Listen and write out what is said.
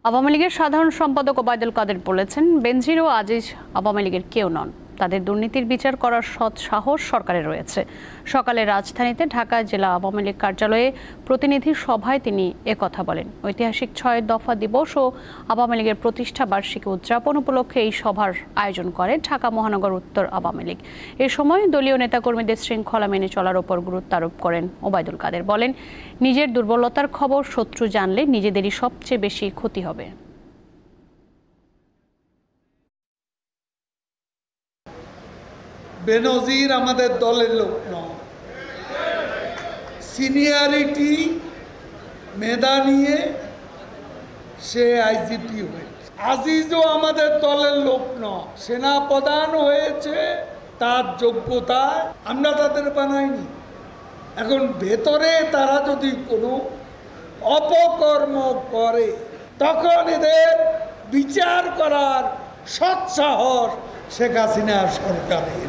আওয়ামী লীগের সাধারণ সম্পাদক ওবায়দুল কাদের বলেছেন, বেনজির ও আজিজ আওয়ামী লীগের কেউ নন। তাদের দুর্নীতির বিচার করার সৎ সাহস সরকারের রয়েছে। সকালে রাজধানীতে ঢাকা জেলা আওয়ামী লীগ কার্যালয়ে প্রতিনিধি সভায় তিনি একথা বলেন। ঐতিহাসিক ৬ দফা দিবস ও আওয়ামী লীগের প্রতিষ্ঠা বার্ষিকী উদযাপন উপলক্ষে এই সভার আয়োজন করে ঢাকা মহানগর উত্তর আওয়ামী লীগ। এ সময় দলীয় নেতাকর্মীদের শৃঙ্খলা মেনে চলার ওপর গুরুত্ব আরোপ করেন ওবায়দুল কাদের। বলেন, নিজের দুর্বলতার খবর শত্রু জানলে নিজেদেরই সবচেয়ে বেশি ক্ষতি হবে। বেনজির আমাদের দলের লোক নয়। সিনিয়রিটি মেধা নিয়ে সে আইজিপি হয়েছে। আজিজও আমাদের দলের লোক নয়। সেনাপ্রধান হয়েছে তার যোগ্যতায়, আমরা তাদের বানাইনি। এখন ভেতরে তারা যদি কোনো অপকর্ম করে তখন এদের বিচার করার সৎসাহস শেখ হাসিনা সরকারের।